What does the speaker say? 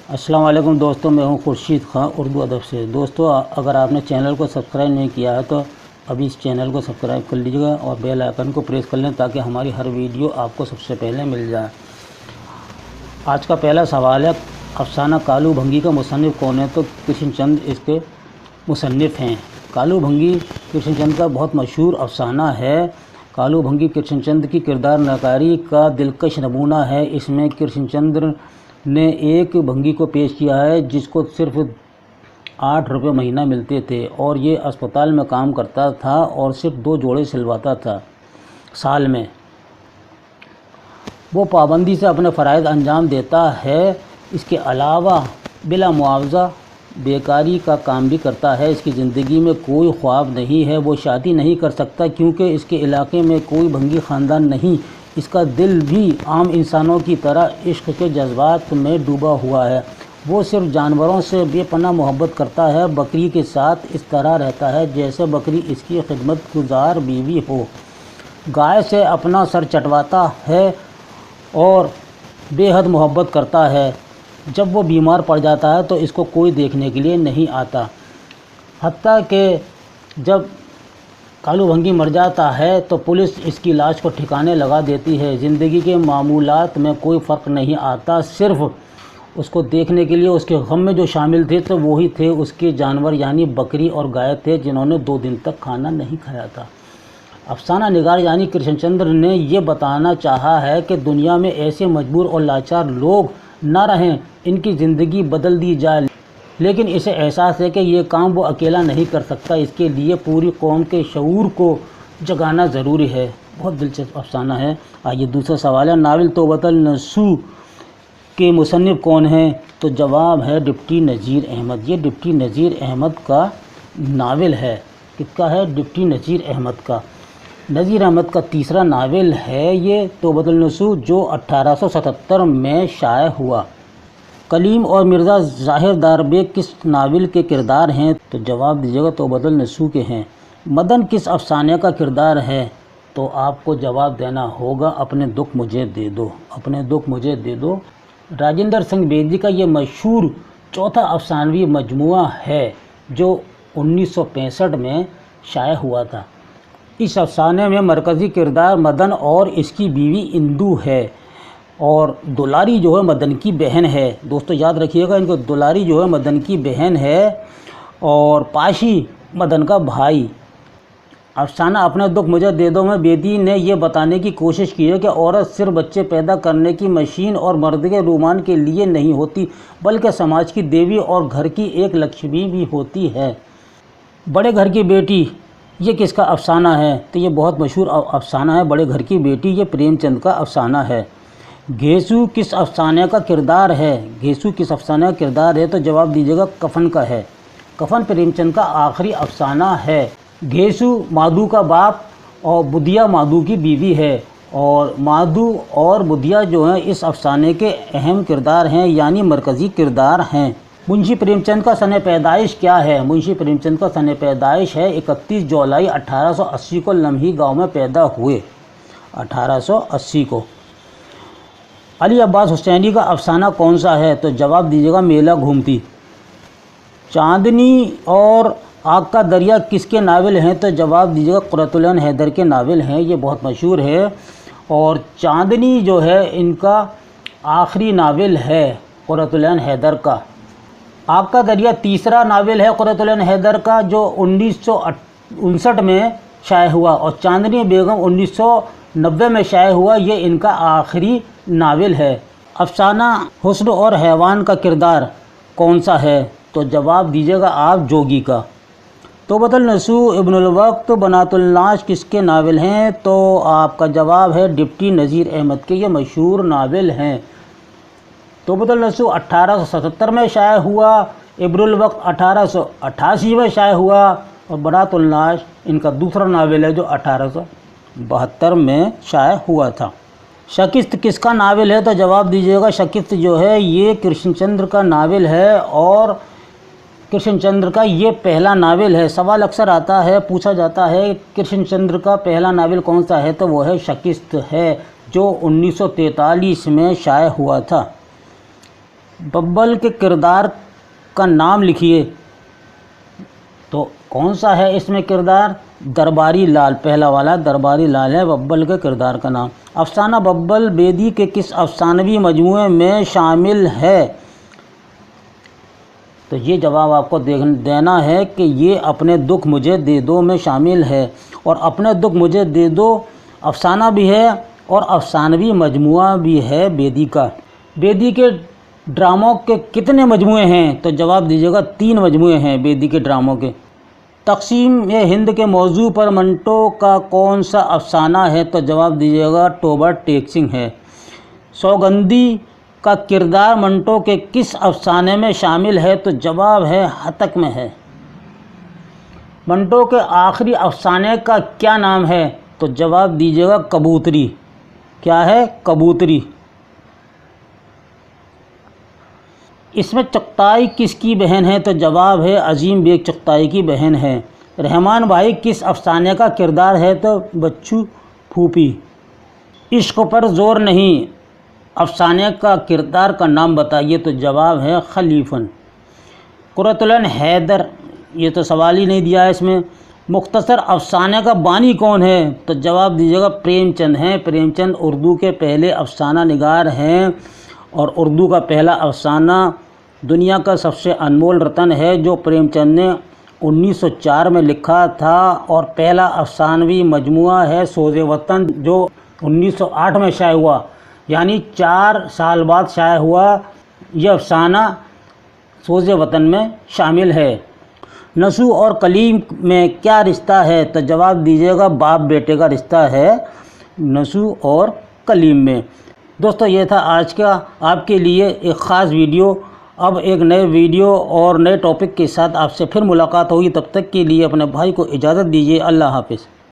अस्सलाम वालेकुम दोस्तों, मैं हूं खुर्शीद खां उर्दू अदब से। दोस्तों, अगर आपने चैनल को सब्सक्राइब नहीं किया है तो अभी इस चैनल को सब्सक्राइब कर लीजिएगा और बेल आइकन को प्रेस कर लें ताकि हमारी हर वीडियो आपको सबसे पहले मिल जाए। आज का पहला सवाल है, अफसाना कालू भंगी का मुसन्निफ़ कौन है? तो कृष्ण चंद्र इसके मुसन्निफ़ हैं। कालू भंगी कृष्ण चंद्र का बहुत मशहूर अफसाना है। कालू भंगी कृष्ण चंद्र की किरदार नकारी का दिलकश नमूना है। इसमें कृष्ण चंद्र ने एक भंगी को पेश किया है जिसको सिर्फ 8 रुपये महीना मिलते थे और ये अस्पताल में काम करता था और सिर्फ 2 जोड़े सिलवाता था साल में। वो पाबंदी से अपने फ़राइज़ अंजाम देता है। इसके अलावा बिला मुआवजा बेकारी का काम भी करता है। इसकी ज़िंदगी में कोई ख्वाब नहीं है। वो शादी नहीं कर सकता क्योंकि इसके इलाके में कोई भंगी ख़ानदान नहीं। इसका दिल भी आम इंसानों की तरह इश्क के जज्बात में डूबा हुआ है। वो सिर्फ जानवरों से बेपनाह मोहब्बत करता है। बकरी के साथ इस तरह रहता है जैसे बकरी इसकी खिदमत गुजार बीवी हो। गाय से अपना सर चटवाता है और बेहद मोहब्बत करता है। जब वो बीमार पड़ जाता है तो इसको कोई देखने के लिए नहीं आता। हत्ता कि जब कालू भंगी मर जाता है तो पुलिस इसकी लाश को ठिकाने लगा देती है। ज़िंदगी के मामूलात में कोई फ़र्क नहीं आता। सिर्फ उसको देखने के लिए उसके गम में जो शामिल थे तो वही थे उसके जानवर यानी बकरी और गाय थे जिन्होंने 2 दिन तक खाना नहीं खाया था। अफसाना निगार यानी कृष्ण चंद्र ने ये बताना चाहा है कि दुनिया में ऐसे मजबूर और लाचार लोग ना रहें, इनकी ज़िंदगी बदल दी जाए। लेकिन इसे एहसास है कि ये काम वो अकेला नहीं कर सकता। इसके लिए पूरी कौम के शऊर को जगाना ज़रूरी है। बहुत दिलचस्प अफसाना है। आइए दूसरा सवाल है, नावल तौबतुल नसूह के मुसन्निफ़ कौन हैं? तो जवाब है डिप्टी नज़ीर अहमद। ये डिप्टी नज़ीर अहमद का नावल है। किसका है? डिप्टी नज़ीर अहमद का। नज़ीर अहमद का तीसरा नावल है ये तौबतुल नसूह, जो 1877 में शाये हुआ। कलीम और मिर्ज़ा ज़ाहिर दारबेग किस नावल के किरदार हैं? तो जवाब दीजिएगा तौबतुल नसूह के हैं। मदन किस अफसाने का किरदार है? तो आपको जवाब देना होगा अपने दुख मुझे दे दो। अपने दुख मुझे दे दो राजेंद्र सिंह बेदी का ये मशहूर चौथा अफसानवी मजमुआ है जो 1965 में शाये हुआ था। इस अफसाने में मरकज़ी किरदार मदन और इसकी बीवी इंदू है और दुलारी जो है मदन की बहन है। दोस्तों याद रखिएगा, इनको दुलारी जो है मदन की बहन है और पाशी मदन का भाई। अफसाना अपने दुख मुझे दे दो में बेदी ने यह बताने की कोशिश की है कि औरत सिर्फ बच्चे पैदा करने की मशीन और मर्द के रुमान के लिए नहीं होती बल्कि समाज की देवी और घर की एक लक्ष्मी भी होती है। बड़े घर की बेटी ये किसका अफसाना है? तो ये बहुत मशहूर अफसाना है बड़े घर की बेटी। ये प्रेमचंद का अफसाना है। घेसू किस अफसाने का किरदार है? घेसू किस अफसाने का किरदार है? तो जवाब दीजिएगा कफन का है। कफन प्रेमचंद का आखिरी अफसाना है। घेसू माधु का बाप और बुधिया माधु की बीवी है और माधु और बुधिया जो हैं इस अफसाने के अहम किरदार हैं यानी मरकज़ी किरदार हैं। मुंशी प्रेमचंद का सन पैदाइश क्या है? मुंशी प्रेमचंद का सन पैदाइश है 31 जुलाई 1880 को लम्ही गाँव में पैदा हुए। 1880 को। अली अब्बास हुसैनी का अफसाना कौन सा है? तो जवाब दीजिएगा मेला घूमती। चांदनी और आग का दरिया किसके नावल हैं? तो जवाब दीजिएगा क़ुर्रतुल ऐन हैदर के नावल हैं। ये बहुत मशहूर है और चांदनी जो है इनका आखिरी नावल है क़ुर्रतुल ऐन हैदर का। आग का दरिया तीसरा नावल है क़ुर्रतुल ऐन हैदर का जो 1959 में शाये हुआ और चांदनी बेगम 1990 में शाये हुआ। ये इनका आखिरी नावल है। अफसाना हुस्न और हैवान का किरदार कौन सा है? तो जवाब दीजिएगा आप जोगी का। तौबतुल नसूह, इब्नुल वक्त, बनातुल नाश किसके नावल हैं? तो आपका जवाब है डिप्टी नज़ीर अहमद के। ये मशहूर नावल हैं। तौबतुल नसूह 1877 में शाये हुआ। इब्नुल वक्त 1888 में शाये हुआ और बनातुल नाश इनका दूसरा नावल है जो 1872 में शाये हुआ था। शकिस्त किसका नावल है? तो जवाब दीजिएगा शकिस्त जो है ये कृष्ण चंद्र का नावल है और कृष्ण चंद्र का ये पहला नावल है। सवाल अक्सर आता है, पूछा जाता है कृष्ण चंद्र का पहला नावल कौन सा है? तो वो है शकिस्त है जो 1943 में शाये हुआ था। ببل کے کردار کا نام لکھیے، تو کون سا ہے اس میں کردار؟ درباری لال، پہلا والا درباری لال ہے ببل کے کردار کا نام۔ افسانہ ببل بیدی کے کس افسانوی مجموعے میں شامل ہے؟ تو یہ جواب آپ کو دینا ہے کہ یہ اپنے دکھ مجھے دے دو میں شامل ہے، اور اپنے دکھ مجھے دے دو افسانہ بھی ہے اور افسانوی مجموعہ بھی ہے بیدی کا۔ بیدی کے ڈراموں کے کتنے مجموعے ہیں؟ تو جواب دیجیے گا 3 مجموعے ہیں بیدی کے ڈراموں کے۔ تقسیم ہند کے موضوع پر منٹو کا کون سا افسانہ ہے؟ تو جواب دیجیے گا ٹوبر ٹیک سنگھ ہے۔ سوگندھی کا کردار منٹو کے کس افسانے میں شامل ہے؟ تو جواب ہے ہتک میں ہے۔ منٹو کے آخری افسانے کا کیا نام ہے؟ تو جواب دیجیے گا کبوتری۔ کیا ہے؟ کبوتری۔ اس میں چغتائی کس کی بہن ہے؟ تو جواب ہے عظیم بیگ چغتائی کی بہن ہے۔ رحمان بھائی کس افسانے کا کردار ہے؟ تو بچو پھوپھی۔ عشق پر زور نہیں افسانے کا کردار کا نام بتائیے؟ تو جواب ہے خلیفن۔ قرۃ العین حیدر، یہ تو سوال ہی نہیں دیا ہے اس میں۔ مختصر افسانے کا بانی کون ہے؟ تو جواب دیجیے گا پریم چند ہیں۔ پریم چند اردو کے پہلے افسانہ نگار ہیں، اور اردو کا پہلا افسانہ دنیا کا سب سے انمول رتن ہے جو پریم چند نے 1904 میں لکھا تھا، اور پہلا افسانوی مجموعہ ہے سوز وطن جو 1908 میں شائع ہوا، یعنی 4 سال بعد شائع ہوا۔ یہ افسانہ سوز وطن میں شامل ہے۔ نسو اور کلیم میں کیا رشتہ ہے؟ تو جواب دیجیے گا باپ بیٹے کا رشتہ ہے نسو اور کلیم میں۔ دوستو یہ تھا آج کا آپ کے لیے ایک خاص ویڈیو۔ اب ایک نئے ویڈیو اور نئے ٹاپک کے ساتھ آپ سے پھر ملاقات ہوگی، تب تک کے لیے اپنے بھائی کو اجازت دیجیے۔ اللہ حافظ۔